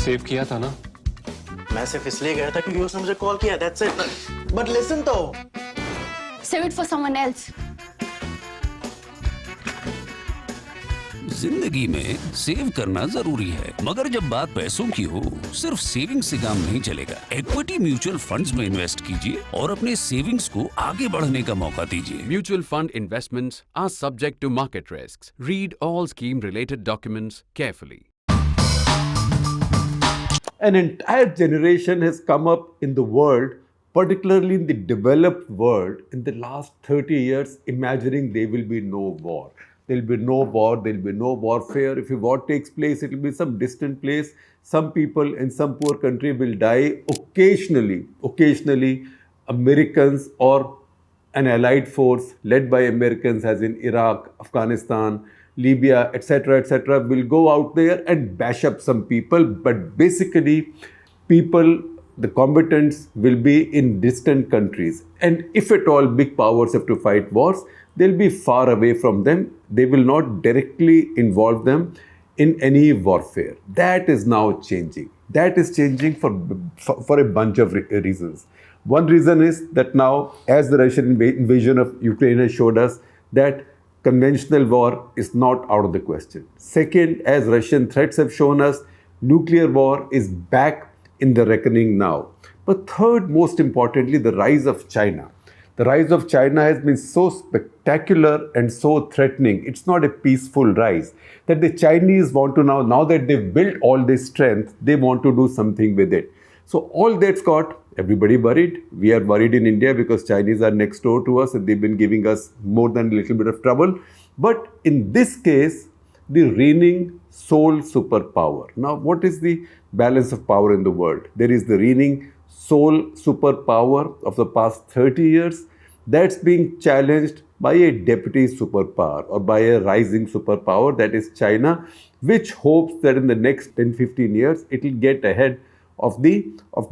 Save किया था ना? मैं सिर्फ इसलिए गया था क्योंकि उसने मुझे कॉल किया, that's it. But listen तो. Save it for someone else. जिंदगी में सेव करना जरूरी है, मगर जब बात पैसों की हो, सिर्फ सेविंग से काम नहीं चलेगा। इक्विटी म्यूचुअल फंड्स में इन्वेस्ट कीजिए और अपने सेविंग्स को आगे बढ़ने का मौका दीजिए। Mutual fund investments are subject to market risks. Read all scheme-related documents carefully. An entire generation has come up in the world, particularly in the developed world, in the last 30 years, imagining there will be no war. There will be no war, there will be no warfare. If a war takes place, it will be some distant place. Some people in some poor country will die. Occasionally, Americans or an allied force led by Americans, as in Iraq, Afghanistan, Libya, etc., will go out there and bash up some people. But basically, the combatants will be in distant countries. And if at all big powers have to fight wars, they'll be far away from them. They will not directly involve them in any warfare. That is now changing. That is changing for a bunch of reasons. One reason is that now, as the Russian invasion of Ukraine has showed us, that conventional war is not out of the question. Second, as Russian threats have shown us, nuclear war is back in the reckoning now. But third, most importantly, the rise of China. The rise of China has been so spectacular and so threatening. It's not a peaceful rise. That the Chinese want to now that they've built all this strength, they want to do something with it. So all that's got everybody worried. We are worried in India because Chinese are next door to us and they've been giving us more than a little bit of trouble. But in this case, the reigning sole superpower. Now, what is the balance of power in the world? There is the reigning sole superpower of the past 30 years that's being challenged by a deputy superpower or by a rising superpower, that is China, which hopes that in the next 10-15 years it will get ahead of the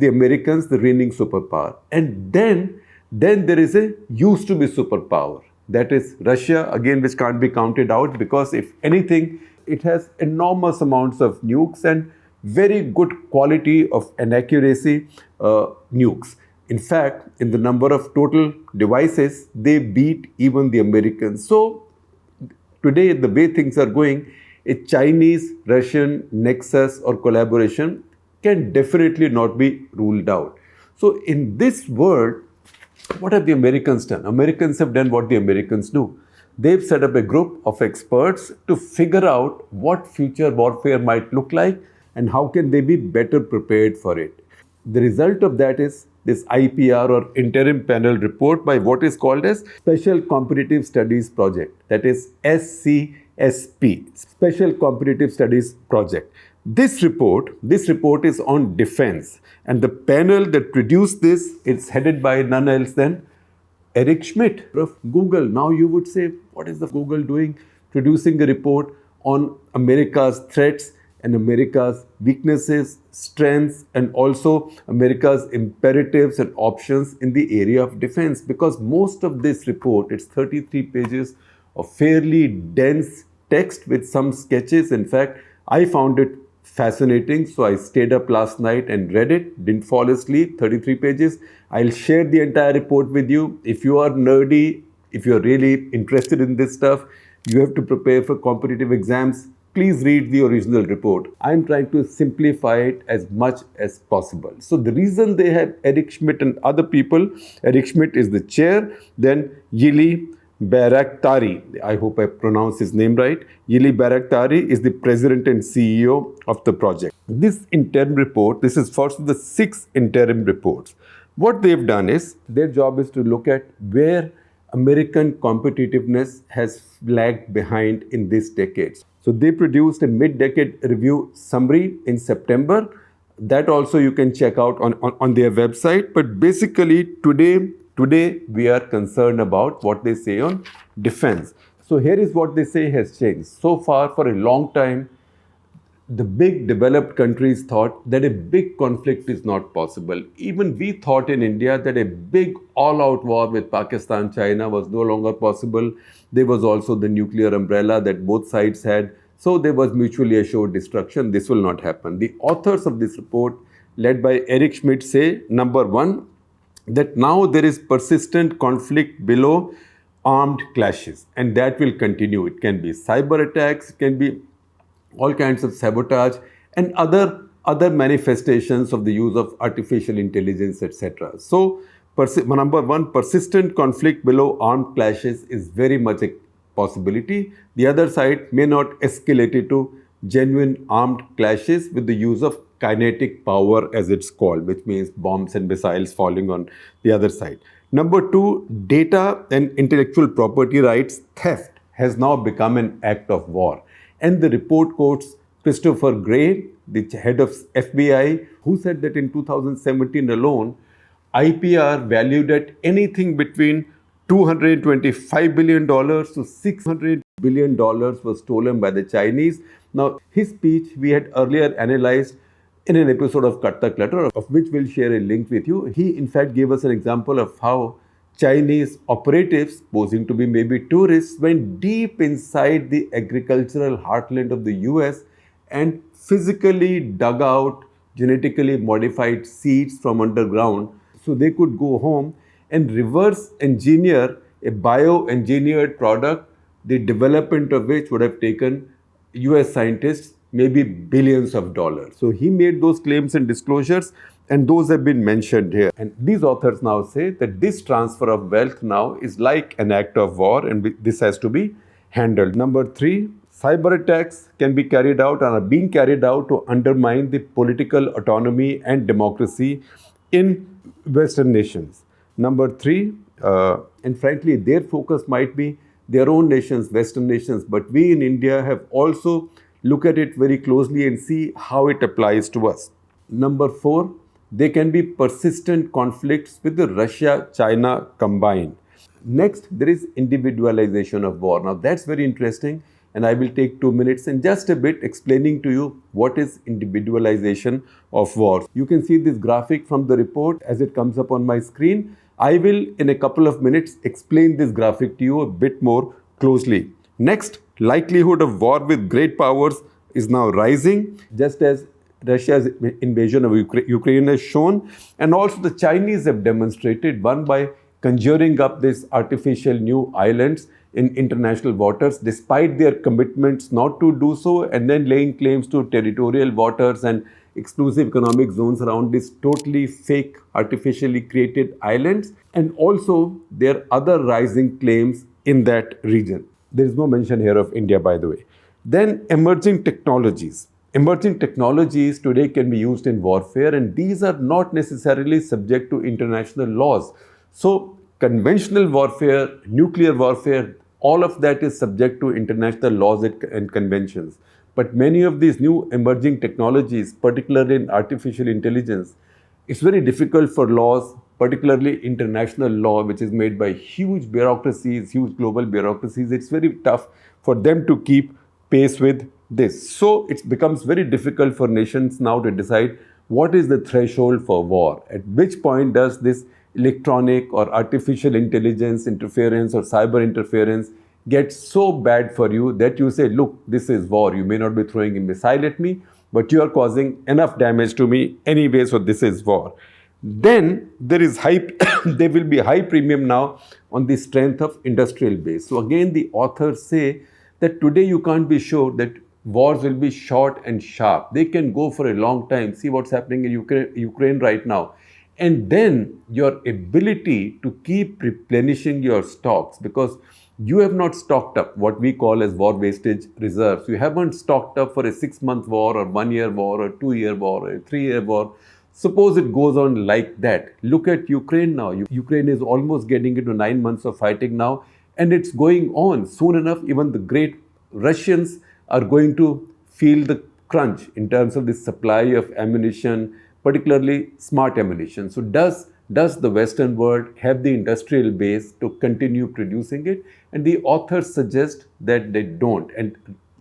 Americans, the reigning superpower. And then there is a used to be superpower, that is Russia, again, which can't be counted out because if anything, it has enormous amounts of nukes and very good quality of and accuracy nukes. In fact, in the number of total devices, they beat even the Americans. So today, the way things are going, a Chinese-Russian nexus or collaboration can definitely not be ruled out. So in this world, what have the Americans done? Americans have done what the Americans do. They've set up a group of experts to figure out what future warfare might look like and how can they be better prepared for it. The result of that is this IPR or interim panel report by what is called as Special Competitive Studies Project, that is SCSP, Special Competitive Studies Project. This report is on defense, and the panel that produced this is headed by none else than Eric Schmidt of Google. Now you would say, what is the Google doing? Producing a report on America's threats and America's weaknesses, strengths, and also America's imperatives and options in the area of defense. Because most of this report, it's 33 pages of fairly dense text with some sketches. In fact, I found it fascinating, so I stayed up last night and read it, didn't fall asleep, 33 pages. I'll share the entire report with you. If you are nerdy, if you're really interested in this stuff, you have to prepare for competitive exams, please read the original report. I'm trying to simplify it as much as possible. So the reason they have Eric Schmidt and other people, Eric Schmidt is the chair, then Yili Bayraktari, I hope I pronounced his name right. Yili Bayraktari is the president and CEO of the project. This interim report, this is first of the 6 interim reports. What they've done is, their job is to look at where American competitiveness has lagged behind in this decade. So they produced a mid-decade review summary in September. That also you can check out on their website. But basically today we are concerned about what they say on defense. So here is what they say has changed. So far, for a long time, the big developed countries thought that a big conflict is not possible. Even we thought in India that a big all-out war with Pakistan, China was no longer possible. There was also the nuclear umbrella that both sides had. So there was mutually assured destruction. This will not happen. The authors of this report, led by Eric Schmidt, say, number one, that now there is persistent conflict below armed clashes, and that will continue. It can be cyber attacks, it can be all kinds of sabotage and other manifestations of the use of artificial intelligence, etc. So, number one, persistent conflict below armed clashes is very much a possibility. The other side may not escalate it to genuine armed clashes with the use of kinetic power, as it's called, which means bombs and missiles falling on the other side. Number two, data and intellectual property rights theft has now become an act of war. And the report quotes Christopher Gray, the head of FBI, who said that in 2017 alone, IPR valued at anything between $225 billion to $600 billion was stolen by the Chinese. Now, his speech we had earlier analyzed in an episode of Cut the Clutter, of which we'll share a link with you. He, in fact, gave us an example of how Chinese operatives, posing to be maybe tourists, went deep inside the agricultural heartland of the US and physically dug out genetically modified seeds from underground so they could go home and reverse engineer a bioengineered product, the development of which would have taken US scientists maybe billions of dollars. So he made those claims and disclosures, and those have been mentioned here. And these authors now say that this transfer of wealth now is like an act of war, and this has to be handled. Number three, cyber attacks can be carried out and are being carried out to undermine the political autonomy and democracy in Western nations. Number three, and frankly, their focus might be their own nations, Western nations, but we in India have also look at it very closely and see how it applies to us. Number four, there can be persistent conflicts with the Russia-China combined. Next, there is individualization of war. Now that's very interesting, and I will take 2 minutes and just a bit explaining to you what is individualization of war. You can see this graphic from the report as it comes up on my screen. I will, in a couple of minutes, explain this graphic to you a bit more closely. Next, likelihood of war with great powers is now rising, just as Russia's invasion of Ukraine has shown. And also the Chinese have demonstrated, one by conjuring up these artificial new islands in international waters, despite their commitments not to do so, and then laying claims to territorial waters and exclusive economic zones around these totally fake, artificially created islands. And also there are other rising claims in that region. There is no mention here of India, by the way. Then emerging technologies. Emerging technologies today can be used in warfare, and these are not necessarily subject to international laws. So conventional warfare, nuclear warfare, all of that is subject to international laws and conventions. But many of these new emerging technologies, particularly in artificial intelligence, it's very difficult for laws, particularly international law, which is made by huge bureaucracies, huge global bureaucracies. It's very tough for them to keep pace with this. So it becomes very difficult for nations now to decide what is the threshold for war. At which point does this electronic or artificial intelligence interference or cyber interference get so bad for you that you say, look, this is war. You may not be throwing a missile at me, but you are causing enough damage to me anyway, so this is war. Then there is there will be high premium now on the strength of industrial base. So again, the authors say that today you can't be sure that wars will be short and sharp. They can go for a long time. See what's happening in Ukraine right now. And then your ability to keep replenishing your stocks, because you have not stocked up what we call as war wastage reserves. You haven't stocked up for a 6-month war or 1-year war or 2-year war or a 3-year war. Suppose it goes on like that. Look at Ukraine now. Ukraine is almost getting into 9 months of fighting now, and it's going on. Soon enough, even the great Russians are going to feel the crunch in terms of the supply of ammunition, particularly smart ammunition. So does the Western world have the industrial base to continue producing it? And the authors suggest that they don't. And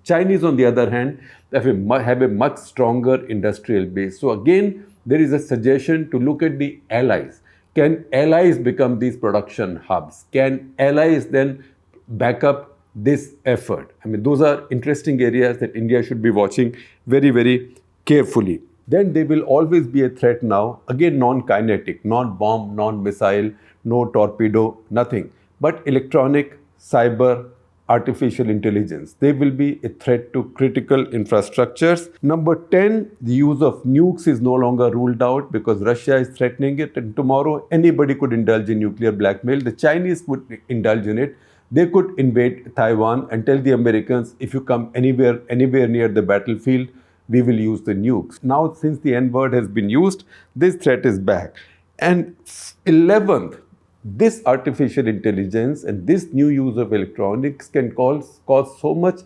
Chinese, on the other hand, have a much stronger industrial base. So again, there is a suggestion to look at the allies. Can allies become these production hubs? Can allies then back up this effort. I mean, those are interesting areas that India should be watching very, very carefully. Then there will always be a threat now, again non-kinetic, not bomb, non-missile, no torpedo, nothing, but electronic, cyber, artificial intelligence. They will be a threat to critical infrastructures. Number 10, the use of nukes is no longer ruled out because Russia is threatening it, and tomorrow anybody could indulge in nuclear blackmail. The Chinese would indulge in it. They could invade Taiwan and tell the Americans, if you come anywhere near the battlefield, we will use the nukes. Now, since the N word has been used, this threat is back. And 11th, this artificial intelligence and this new use of electronics can cause so much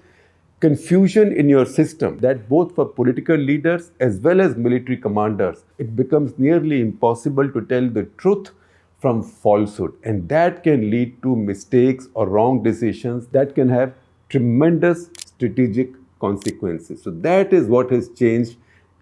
confusion in your system that both for political leaders as well as military commanders, it becomes nearly impossible to tell the truth from falsehood. And that can lead to mistakes or wrong decisions that can have tremendous strategic consequences. So that is what has changed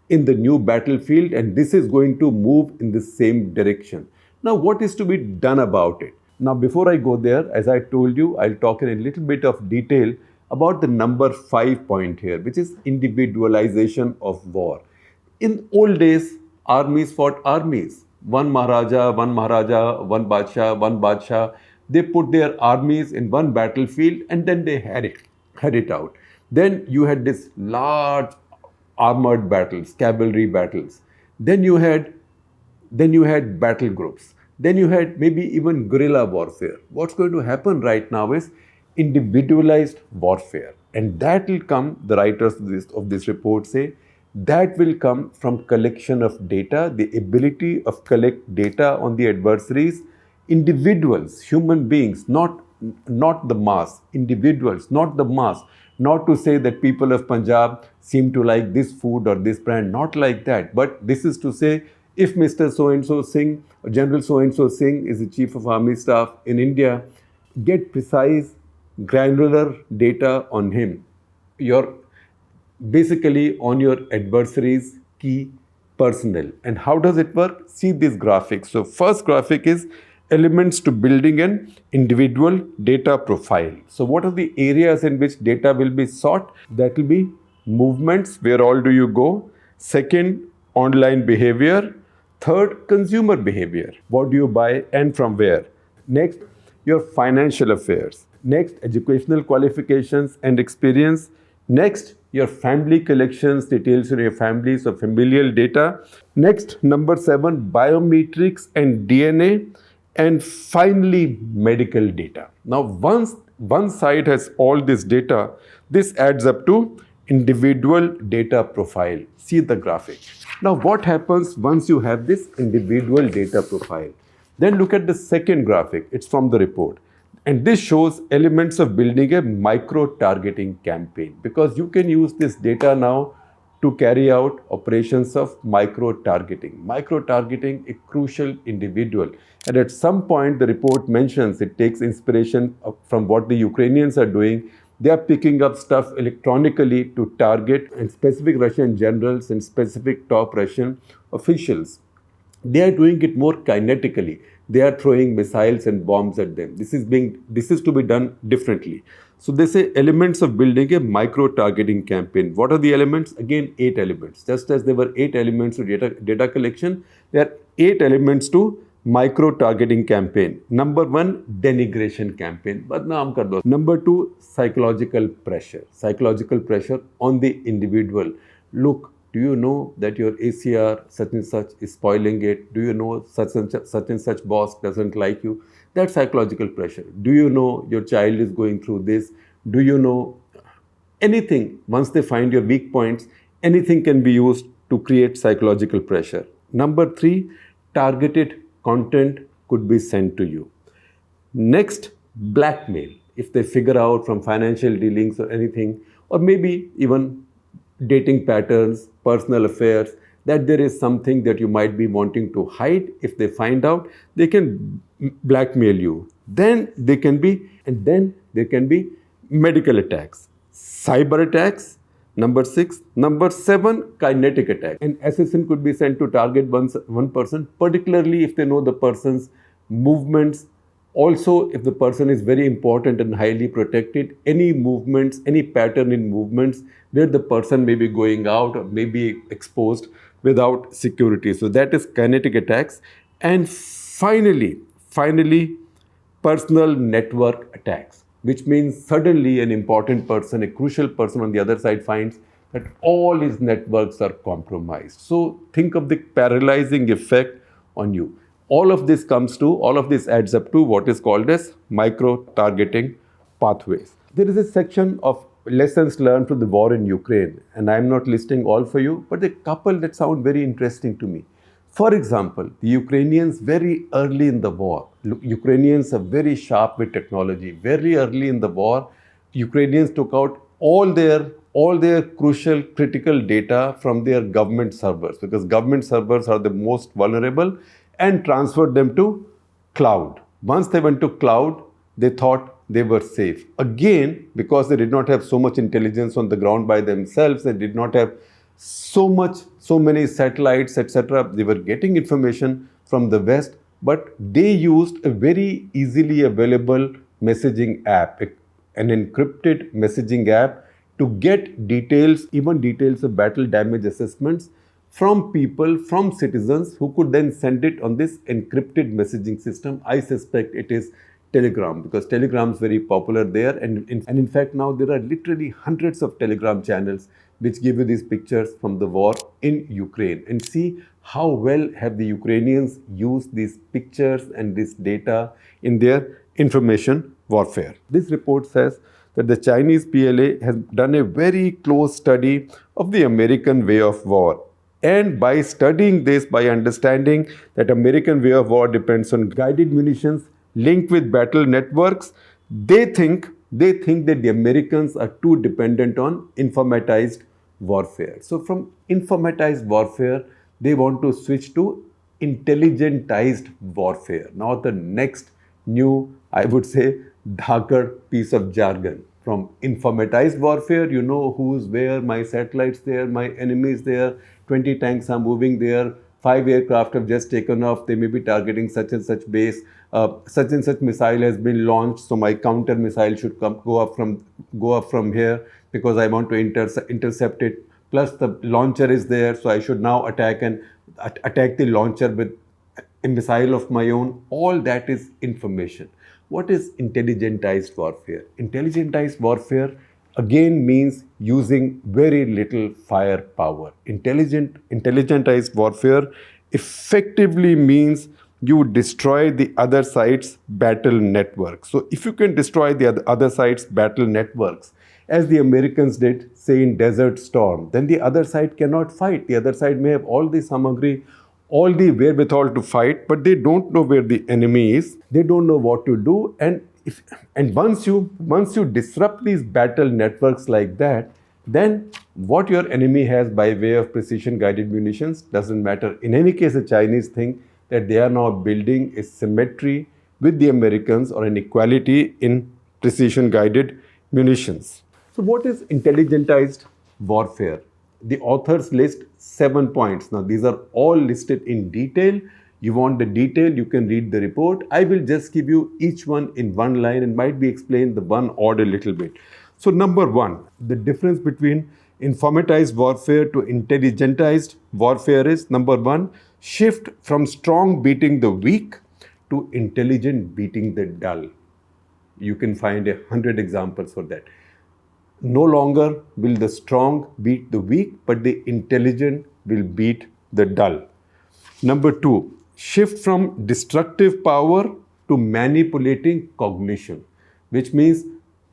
in the new battlefield, and this is going to move in the same direction. Now, what is to be done about it? Now, before I go there, as I told you, I'll talk in a little bit of detail about the number 5 point here, which is individualization of war. In old days, armies fought armies. One Maharaja, one Badshah. They put their armies in one battlefield and then they had it out. Then you had this large armored battles, cavalry battles. Then you had battle groups. Then you had maybe even guerrilla warfare. What's going to happen right now is individualized warfare. And that will come, the writers of this report say, that will come from collection of data, the ability of collect data on the adversaries, individuals, human beings, not the mass, individuals, not the mass. Not to say that people of Punjab seem to like this food or this brand, not like that. But this is to say, if Mr. So-and-so Singh or General so-and-so Singh is the Chief of Army Staff in India, get precise, granular data on him. Basically on your adversary's key personnel. And how does it work? See this graphic. So first graphic is elements to building an individual data profile. So what are the areas in which data will be sought? That will be movements, where all do you go? Second, online behavior. Third, consumer behavior. What do you buy and from where? Next, your financial affairs. Next, educational qualifications and experience. Next, your family collections, details on your family, so familial data. Next, number 7, biometrics and DNA. And finally, medical data. Now, once one side has all this data, this adds up to individual data profile. See the graphic. Now, what happens once you have this individual data profile? Then look at the second graphic. It's from the report. And this shows elements of building a micro-targeting campaign, because you can use this data now to carry out operations of micro-targeting. Micro-targeting a crucial individual. And at some point, the report mentions it takes inspiration from what the Ukrainians are doing. They are picking up stuff electronically to target and specific Russian generals and specific top Russian officials. They are doing it more kinetically. They are throwing missiles and bombs at them. This is to be done differently. So they say elements of building a micro-targeting campaign. What are the elements? Again, 8 elements. Just as there were 8 elements to data collection, there are 8 elements to micro-targeting campaign. Number 1, denigration campaign. Number 2, psychological pressure. Psychological pressure on the individual. Look, do you know that your ACR such and such is spoiling it? Do you know such and such boss doesn't like you? That's psychological pressure. Do you know your child is going through this? Do you know anything? Once they find your weak points, anything can be used to create psychological pressure. Number 3, targeted content could be sent to you. Next, blackmail. If they figure out from financial dealings or anything, or maybe even dating patterns, personal affairs, that there is something that you might be wanting to hide. If they find out, they can blackmail you. Then there can be medical attacks, cyber attacks. Number 6. Number 7, kinetic attack. An assassin could be sent to target one person, particularly if they know the person's movements Also, if the person is very important and highly protected, any movements, any pattern in movements where the person may be going out or may be exposed without security. So that is kinetic attacks. And finally, personal network attacks, which means suddenly an important person, a crucial person on the other side finds that all his networks are compromised. So think of the paralyzing effect on you. All of this adds up to what is called as micro-targeting pathways. There is a section of lessons learned from the war in Ukraine, and I'm not listing all for you, but a couple that sound very interesting to me. For example, the Ukrainians very early in the war, Ukrainians are very sharp with technology. Very early in the war, Ukrainians took out all their crucial critical data from their government servers, because government servers are the most vulnerable, and transferred them to cloud. Once they went to cloud, they thought they were safe. Again, because they did not have so much intelligence on the ground by themselves, they did not have so many satellites, etc. They were getting information from the West, but they used a very easily available messaging app, an encrypted messaging app, to get details, even details of battle damage assessments from people, from citizens, who could then send it on this encrypted messaging system. I suspect it is Telegram, because Telegram is very popular there, and in fact now there are literally hundreds of Telegram channels which give you these pictures from the war in Ukraine. And see how well have the Ukrainians used these pictures and this data in their information warfare. This report says that the Chinese PLA has done a very close study of the American way of war. And by studying this, by understanding that American way of war depends on guided munitions linked with battle networks, they think that the Americans are too dependent on informatized warfare. So from informatized warfare, they want to switch to intelligentized warfare. Now the next new, I would say, darker piece of jargon. From informatized warfare, you know who's where, my satellites there, my enemies there, 20 tanks are moving there, 5 aircraft have just taken off, they may be targeting such and such base, such and such missile has been launched, so my counter missile should go up from here because I want to intercept it. Plus the launcher is there, so I should now attack the launcher with a missile of my own. All that is information. What is intelligentized warfare? Intelligentized warfare again means using very little firepower. Intelligentized warfare effectively means you destroy the other side's battle network. So if you can destroy the other side's battle networks, as the Americans did, say in Desert Storm, then the other side cannot fight. The other side may have all the samagri, all the wherewithal to fight, but they don't know where the enemy is. They don't know what to do. And once you disrupt these battle networks like that, then what your enemy has by way of precision guided munitions doesn't matter. In any case, the Chinese think that they are now building a symmetry with the Americans, or an equality in precision guided munitions. So what is intelligentized warfare? The authors list 7 points. Now these are all listed in detail. You want the detail, you can read the report. I will just give you each one in one line and might be explain the one odd a little bit. So number 1, the difference between informatized warfare to intelligentized warfare is, number 1, shift from strong beating the weak to intelligent beating the dull. You can find 100 examples for that. No longer will the strong beat the weak, but the intelligent will beat the dull. Number 2, shift from destructive power to manipulating cognition, which means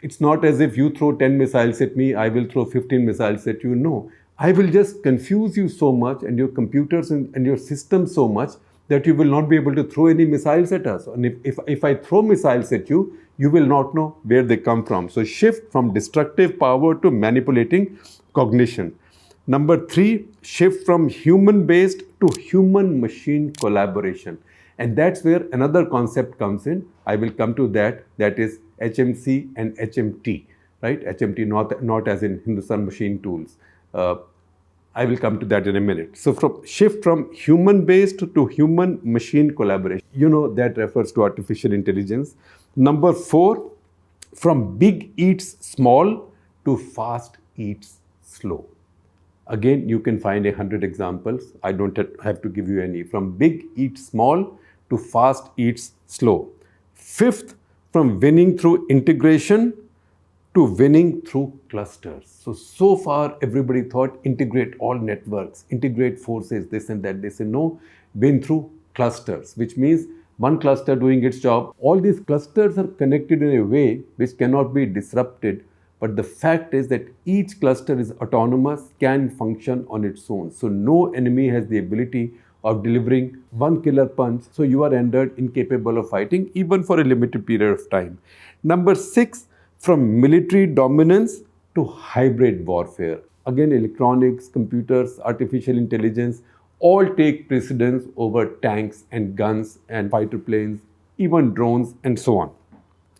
it's not as if you throw 10 missiles at me, I will throw 15 missiles at you. No, I will just confuse you so much, and your computers and your systems so much, that you will not be able to throw any missiles at us. And if I throw missiles at you, you will not know where they come from. So shift from destructive power to manipulating cognition. Number 3, shift from human-based to human-machine collaboration. And that's where another concept comes in. I will come to that. That is HMC and HMT, right? HMT not as in Hindustan Machine Tools. I will come to that in a minute. So from shift from human-based to human-machine collaboration. That refers to artificial intelligence. Number 4, from big eats small to fast eats slow. Again, you can find 100 examples. I don't have to give you any. From big eats small to fast eats slow. 5th, from winning through integration to winning through clusters. So far everybody thought integrate all networks, integrate forces, this and that. They say no, win through clusters, which means one cluster doing its job. All these clusters are connected in a way which cannot be disrupted. But the fact is that each cluster is autonomous, can function on its own. So no enemy has the ability of delivering one killer punch. So you are rendered incapable of fighting even for a limited period of time. Number 6, from military dominance to hybrid warfare. Again, electronics, computers, artificial intelligence all take precedence over tanks and guns and fighter planes, even drones and so on.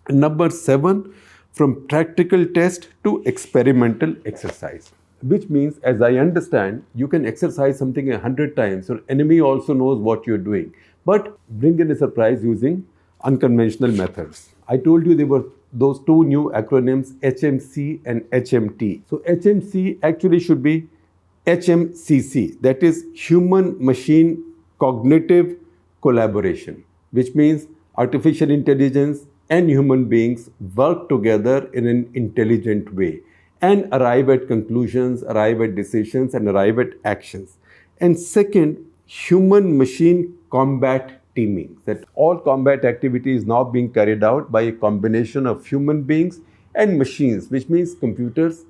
And number 7, from practical test to experimental exercise. Which means, as I understand, you can exercise something 100 times, so enemy also knows what you're doing. But bring in a surprise using unconventional methods. I told you there were those 2 new acronyms, HMC and HMT. So HMC actually should be HMCC, that is Human Machine Cognitive Collaboration, which means artificial intelligence and human beings work together in an intelligent way and arrive at conclusions, arrive at decisions, and arrive at actions. And second, human-machine combat teaming, that all combat activity is now being carried out by a combination of human beings and machines, which means computers,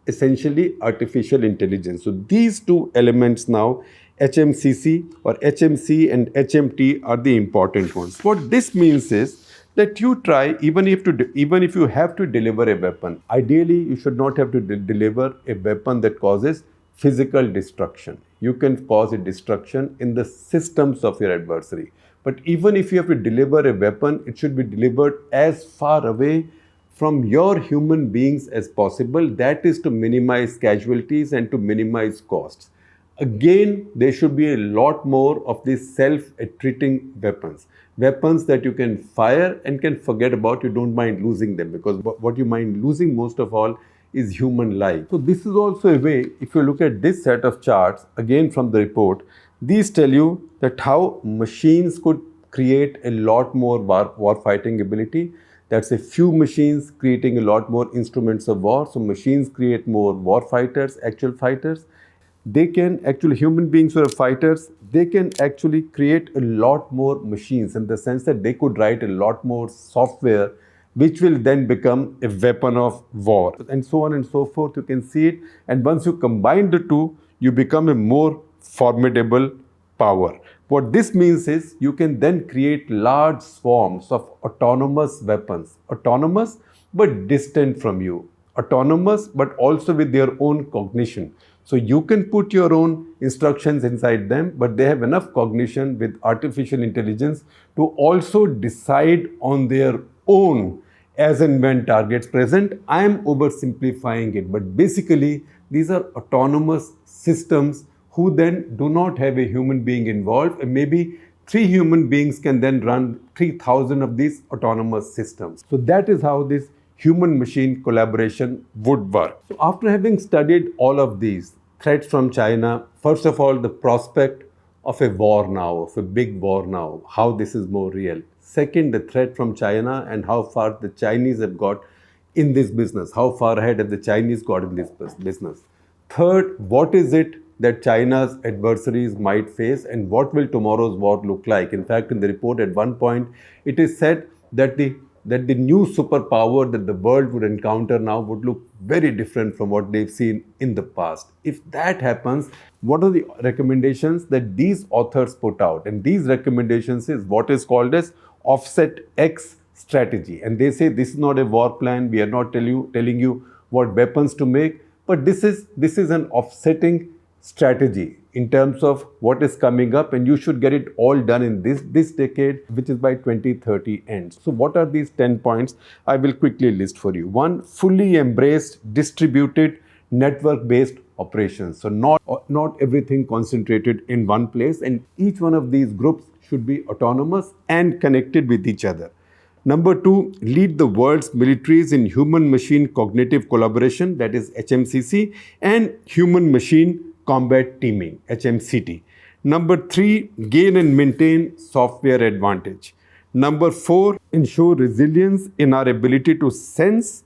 essentially artificial intelligence. So these 2 elements now, HMCC or HMC and HMT, are the important ones. What this means is that you try, even if you have to deliver a weapon, ideally you should not have to deliver a weapon that causes physical destruction. You can cause a destruction in the systems of your adversary. But even if you have to deliver a weapon, it should be delivered as far away from your human beings as possible. That is to minimize casualties and to minimize costs. Again, there should be a lot more of these self-attriting weapons. Weapons that you can fire and can forget about, you don't mind losing them, because what you mind losing most of all is human life. So this is also a way, if you look at this set of charts, again from the report, these tell you that how machines could create a lot more war fighting ability. That's a few machines creating a lot more instruments of war. So machines create more war fighters, actual fighters. They can actually, human beings who are fighters, they can actually create a lot more machines, in the sense that they could write a lot more software, which will then become a weapon of war, and so on and so forth. You can see it. And once you combine the 2, you become a more formidable power. What this means is you can then create large swarms of autonomous weapons. Autonomous but distant from you. Autonomous but also with their own cognition. So you can put your own instructions inside them, but they have enough cognition with artificial intelligence to also decide on their own as and when targets present. I am oversimplifying it, but basically these are autonomous systems who then do not have a human being involved, and maybe 3 human beings can then run 3,000 of these autonomous systems. So that is how this human-machine collaboration would work. So after having studied all of these threats from China, first of all, the prospect of a war now, of a big war now, how this is more real. Second, the threat from China and how far the Chinese have got in this business, how far ahead have the Chinese got in this business. Third, what is it that China's adversaries might face, and what will tomorrow's war look like? In fact, in the report at one point, it is said that the new superpower that the world would encounter now would look very different from what they've seen in the past. If that happens, what are the recommendations that these authors put out? And these recommendations is what is called as offset X strategy. And they say this is not a war plan. We are not telling you what weapons to make, but this is an offsetting strategy in terms of what is coming up, and you should get it all done in this decade, which is by 2030 ends. So what are these 10 points? I will quickly list for you. 1, fully embraced distributed network-based operations. So not everything concentrated in one place, and each one of these groups should be autonomous and connected with each other. Number 2, lead the world's militaries in human-machine cognitive collaboration, that is HMCC, and human-machine combat teaming, HMCT. Number 3, gain and maintain software advantage. Number 4, ensure resilience in our ability to sense,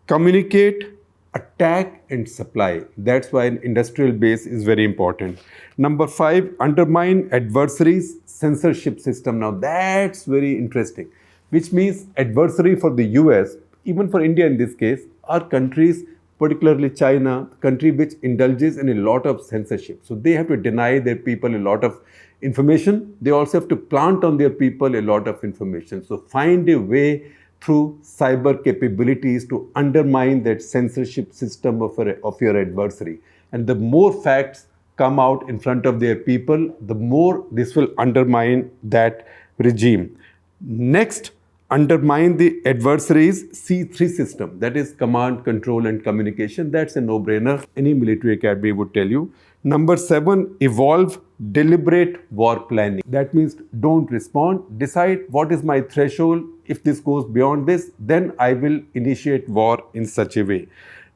communicate, attack, and supply. That's why an industrial base is very important. Number 5, undermine adversaries' censorship system. Now that's very interesting, which means adversary for the US, even for India in this case, are countries, particularly China, country which indulges in a lot of censorship. So they have to deny their people a lot of information. They also have to plant on their people a lot of information. So find a way through cyber capabilities to undermine that censorship system of your adversary. And the more facts come out in front of their people, the more this will undermine that regime. Next, undermine the adversary's C3 system, that is command, control, and communication. That's a no-brainer. Any military academy would tell you. Number 7, evolve deliberate war planning. That means don't respond. Decide what is my threshold. If this goes beyond this, then I will initiate war in such a way.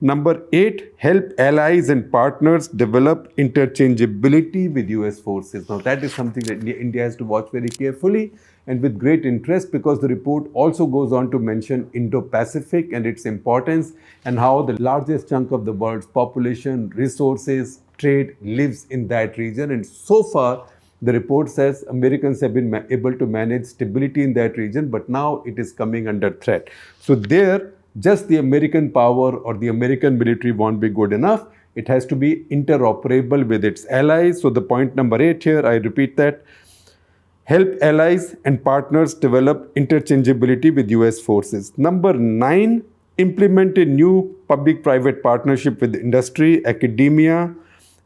Number 8, help allies and partners develop interchangeability with US forces. Now that is something that India has to watch very carefully and with great interest, because the report also goes on to mention Indo-Pacific and its importance and how the largest chunk of the world's population, resources, trade lives in that region. And so far, the report says Americans have been able to manage stability in that region, but now it is coming under threat. So there, just the American power or the American military won't be good enough. It has to be interoperable with its allies. So the point number 8 here, I repeat that, help allies and partners develop interchangeability with US forces. Number 9, implement a new public-private partnership with industry, academia,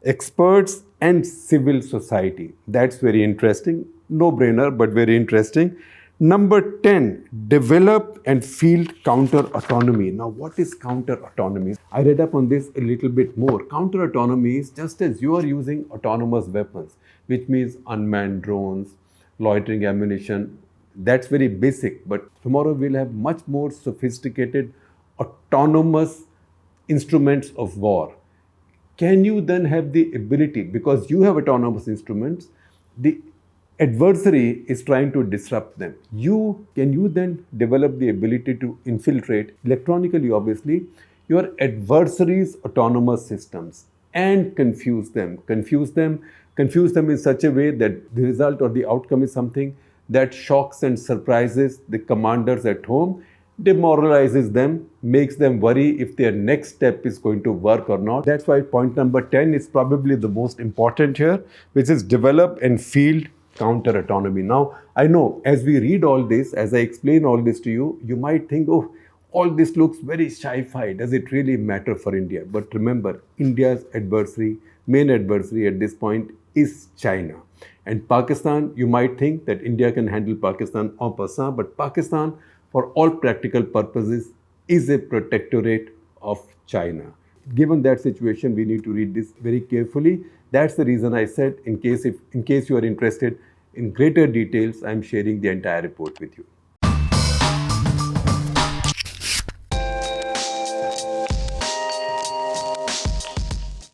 experts, and civil society. That's very interesting. No-brainer, but very interesting. Number 10, develop and field counter-autonomy. Now, what is counter-autonomy? I read up on this a little bit more. Counter-autonomy is just as you are using autonomous weapons, which means unmanned drones, loitering ammunition. That's very basic, but tomorrow we'll have much more sophisticated autonomous instruments of war. Can you then have the ability, because you have autonomous instruments, the adversary is trying to disrupt them. Can you then develop the ability to infiltrate electronically, obviously, your adversary's autonomous systems and confuse them in such a way that the result or the outcome is something that shocks and surprises the commanders at home, demoralizes them, makes them worry if their next step is going to work or not. That's why point number 10 is probably the most important here, which is develop and field counter-autonomy. Now, I know as we read all this, as I explain all this to you, you might think, oh, all this looks very sci-fi. Does it really matter for India? But remember, India's main adversary at this point is China. And Pakistan, you might think that India can handle Pakistan en passant, but Pakistan, for all practical purposes, is a protectorate of China. Given that situation, we need to read this very carefully. That's the reason I said, in case you are interested in greater details, I'm sharing the entire report with you.